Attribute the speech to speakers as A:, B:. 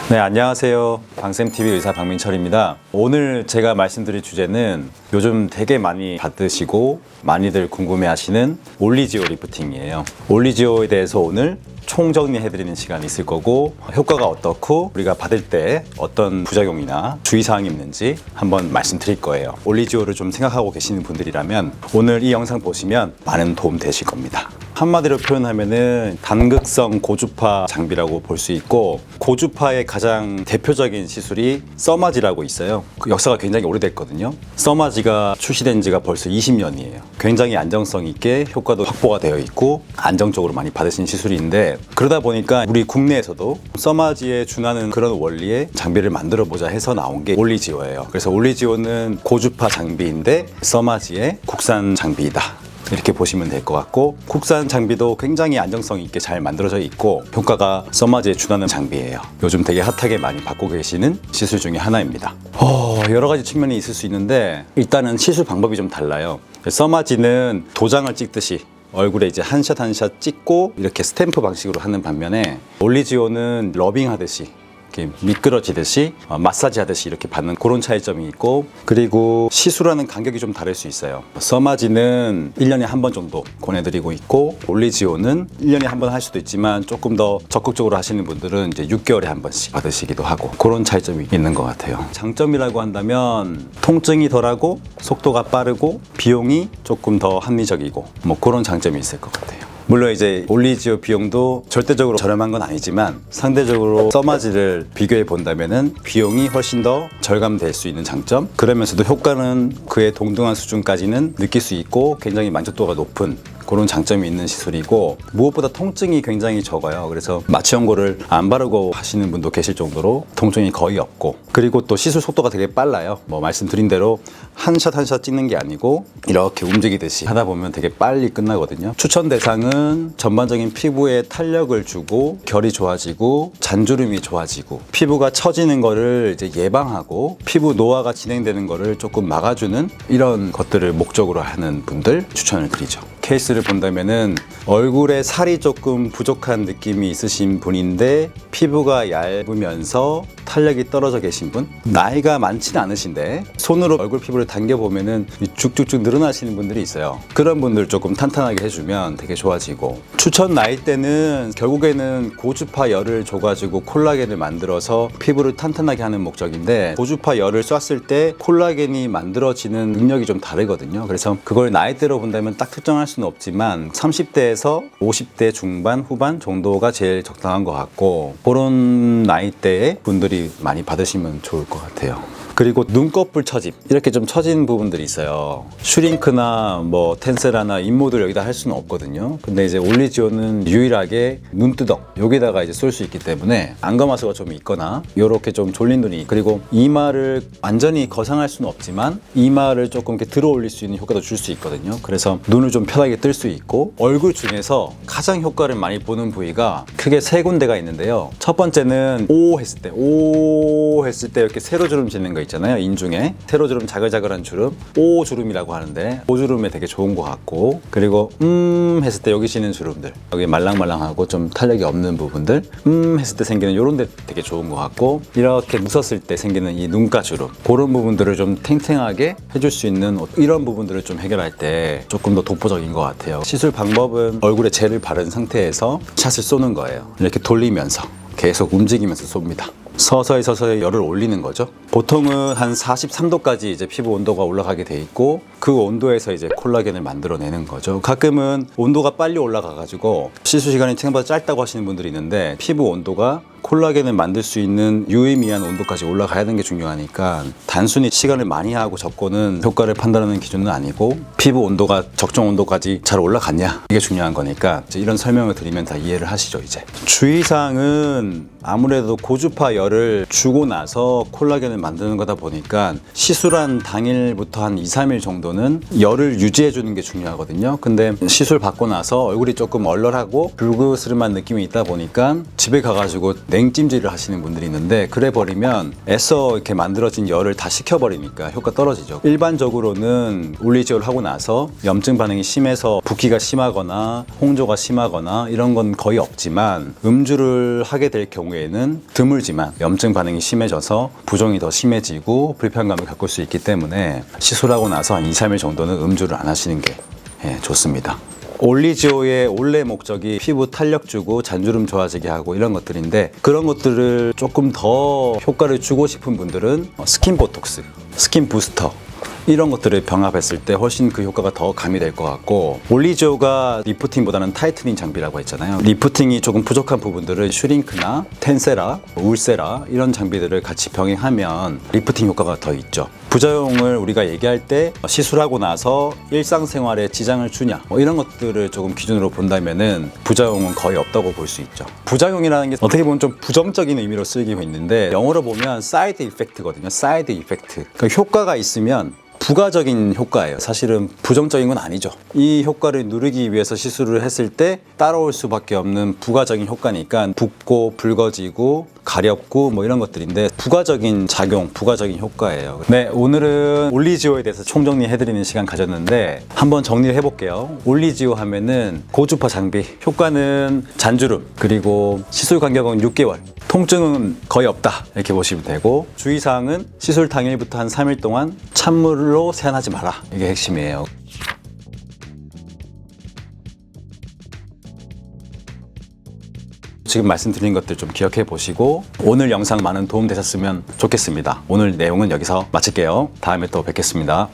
A: 네, 안녕하세요. 방쌤TV 의사 박민철입니다. 오늘 제가 말씀드릴 주제는 요즘 되게 많이 받으시고 많이들 궁금해하시는 올리지오 리프팅이에요. 올리지오에 대해서 오늘 총정리해드리는 시간이 있을 거고, 효과가 어떻고 우리가 받을 때 어떤 부작용이나 주의사항이 있는지 한번 말씀드릴 거예요. 올리지오를 좀 생각하고 계시는 분들이라면 오늘 이 영상 보시면 많은 도움 되실 겁니다. 한마디로 표현하면은 단극성 고주파 장비라고 볼 수 있고, 고주파의 가장 대표적인 시술이 써마지라고 있어요. 그 역사가 굉장히 오래됐거든요. 써마지가 출시된 지가 벌써 20년이에요. 굉장히 안정성 있게 효과도 확보가 되어 있고 안정적으로 많이 받으신 시술인데, 그러다 보니까 우리 국내에서도 써마지에 준하는 그런 원리의 장비를 만들어 보자 해서 나온 게 올리지오예요. 그래서 올리지오는 고주파 장비인데 써마지의 국산 장비이다, 이렇게 보시면 될 것 같고, 국산 장비도 굉장히 안정성 있게 잘 만들어져 있고 효과가 써마지에 준하는 장비예요. 요즘 되게 핫하게 많이 받고 계시는 시술 중에 하나입니다. 여러 가지 측면이 있을 수 있는데, 일단은 시술 방법이 좀 달라요. 써마지는 도장을 찍듯이 얼굴에 이제 한 샷 한 샷 찍고 이렇게 스탬프 방식으로 하는 반면에, 올리지오는 러빙 하듯이 이렇게 미끄러지듯이 마사지 하듯이 이렇게 받는 그런 차이점이 있고, 그리고 시술하는 간격이 좀 다를 수 있어요. 써마지는 1년에 한 번 정도 권해드리고 있고, 올리지오는 1년에 한 번 할 수도 있지만 조금 더 적극적으로 하시는 분들은 이제 6개월에 한 번씩 받으시기도 하고, 그런 차이점이 있는 것 같아요. 장점이라고 한다면 통증이 덜하고 속도가 빠르고 비용이 조금 더 합리적이고, 뭐 그런 장점이 있을 것 같아요. 물론 이제 올리지오 비용도 절대적으로 저렴한 건 아니지만, 상대적으로 써마지를 비교해 본다면은 비용이 훨씬 더 절감될 수 있는 장점, 그러면서도 효과는 그에 동등한 수준까지는 느낄 수 있고 굉장히 만족도가 높은 그런 장점이 있는 시술이고, 무엇보다 통증이 굉장히 적어요. 그래서 마취연고를 안 바르고 하시는 분도 계실 정도로 통증이 거의 없고, 그리고 또 시술 속도가 되게 빨라요. 뭐 말씀드린 대로 한 샷 한 샷 찍는 게 아니고 이렇게 움직이듯이 하다 보면 되게 빨리 끝나거든요. 추천 대상은 전반적인 피부에 탄력을 주고 결이 좋아지고 잔주름이 좋아지고 피부가 처지는 거를 이제 예방하고 피부 노화가 진행되는 거를 조금 막아주는 이런 것들을 목적으로 하는 분들 추천을 드리죠. 케이스를 본다면은 얼굴에 살이 조금 부족한 느낌이 있으신 분인데 피부가 얇으면서 탄력이 떨어져 계신 분, 나이가 많지는 않으신데 손으로 얼굴 피부를 당겨보면은 쭉쭉쭉 늘어나시는 분들이 있어요. 그런 분들 조금 탄탄하게 해주면 되게 좋아지고, 추천 나이대는 결국에는 고주파 열을 줘가지고 콜라겐을 만들어서 피부를 탄탄하게 하는 목적인데, 고주파 열을 쐈을 때 콜라겐이 만들어지는 능력이 좀 다르거든요. 그래서 그걸 나이대로 본다면 딱 특정할 수는 없지만 30대에서 50대 중반 후반 정도가 제일 적당한 것 같고, 그런 나이대의 분들이 많이 받으시면 좋을 것 같아요. 그리고 눈꺼풀 처짐, 이렇게 좀 처진 부분들이 있어요. 슈링크나 뭐 텐세라나 인모드를 여기다 할 수는 없거든요. 근데 이제 올리지오는 유일하게 눈두덩 여기다가 이제 쏠 수 있기 때문에 안검하수가 좀 있거나 이렇게 좀 졸린 눈이, 그리고 이마를 완전히 거상할 수는 없지만 이마를 조금 이렇게 들어 올릴 수 있는 효과도 줄 수 있거든요. 그래서 눈을 좀 편하게 뜰 수 있고, 얼굴 중에서 가장 효과를 많이 보는 부위가 크게 세 군데가 있는데요. 첫 번째는 오 했을 때 이렇게 세로주름 짓는 거 있잖아요. 인중에 세로주름, 자글자글한 주름, 오 주름이라고 하는데 오 주름에 되게 좋은 것 같고, 그리고 했을 때 여기 지는 주름들, 여기 말랑말랑하고 좀 탄력이 없는 부분들, 했을 때 생기는 요런 데 되게 좋은 것 같고, 이렇게 웃었을 때 생기는 이 눈가 주름, 그런 부분들을 좀 탱탱하게 해줄 수 있는 이런 부분들을 좀 해결할 때 조금 더 독보적인 것 같아요. 시술 방법은 얼굴에 젤을 바른 상태에서 샷을 쏘는 거예요. 이렇게 돌리면서 계속 움직이면서 쏩니다. 서서히 열을 올리는 거죠. 보통은 한 43도까지 이제 피부 온도가 올라가게 돼 있고, 그 온도에서 이제 콜라겐을 만들어내는 거죠. 가끔은 온도가 빨리 올라가가지고 시술 시간이 생각보다 짧다고 하시는 분들이 있는데, 피부 온도가 콜라겐을 만들 수 있는 유의미한 온도까지 올라가야 하는 게 중요하니까, 단순히 시간을 많이 하고 적고는 효과를 판단하는 기준은 아니고, 피부 온도가 적정 온도까지 잘 올라갔냐, 이게 중요한 거니까 이제 이런 설명을 드리면 다 이해를 하시죠. 이제 주의사항은 아무래도 고주파 열을 주고 나서 콜라겐을 만드는 거다 보니까 시술한 당일부터 한 2, 3일 정도는 열을 유지해 주는 게 중요하거든요. 근데 시술 받고 나서 얼굴이 조금 얼얼하고 불그스름한 느낌이 있다 보니까 집에 가가지고 냉찜질을 하시는 분들이 있는데 그래 버리면 애써 이렇게 만들어진 열을 다 식혀버리니까 효과 떨어지죠. 일반적으로는 올리지오를 하고 나서 염증 반응이 심해서 붓기가 심하거나 홍조가 심하거나 이런 건 거의 없지만 음주를 하게 될 경우에는 드물지만 염증 반응이 심해져서 부종이 더 심해지고 불편감을 겪을 수 있기 때문에 시술하고 나서 한 2, 3일 정도는 음주를 안 하시는 게 좋습니다. 올리지오의 원래 목적이 피부 탄력 주고 잔주름 좋아지게 하고 이런 것들인데 그런 것들을 조금 더 효과를 주고 싶은 분들은 스킨 보톡스, 스킨 부스터 이런 것들을 병합했을 때 훨씬 그 효과가 더 가미될 것 같고 올리지오가 리프팅보다는 타이트닝 장비라고 했잖아요. 리프팅이 조금 부족한 부분들을 슈링크나 텐세라, 울세라 이런 장비들을 같이 병행하면 리프팅 효과가 더 있죠. 부작용을 우리가 얘기할 때 시술하고 나서 일상생활에 지장을 주냐 이런 것들을 조금 기준으로 본다면은 부작용은 거의 없다고 볼 수 있죠. 부작용이라는 게 어떻게 보면 좀 부정적인 의미로 쓰이고 있는데 영어로 보면 사이드 이펙트거든요. 사이드 이펙트. 그러니까 효과가 있으면 부가적인 효과예요. 사실은 부정적인 건 아니죠. 이 효과를 누리기 위해서 시술을 했을 때 따라올 수밖에 없는 부가적인 효과니까 붓고 붉어지고 가렵고 뭐 이런 것들인데 부가적인 작용, 부가적인 효과예요. 네, 오늘은 올리지오에 대해서 총정리해드리는 시간 가졌는데 한번 정리를 해볼게요. 올리지오 하면은 고주파 장비, 효과는 잔주름, 그리고 시술 간격은 6개월, 통증은 거의 없다 이렇게 보시면 되고 주의사항은 시술 당일부터 한 3일 동안 찬물로 세안하지 마라. 이게 핵심이에요. 지금 말씀드린 것들 좀 기억해 보시고 오늘 영상 많은 도움 되셨으면 좋겠습니다. 오늘 내용은 여기서 마칠게요. 다음에 또 뵙겠습니다.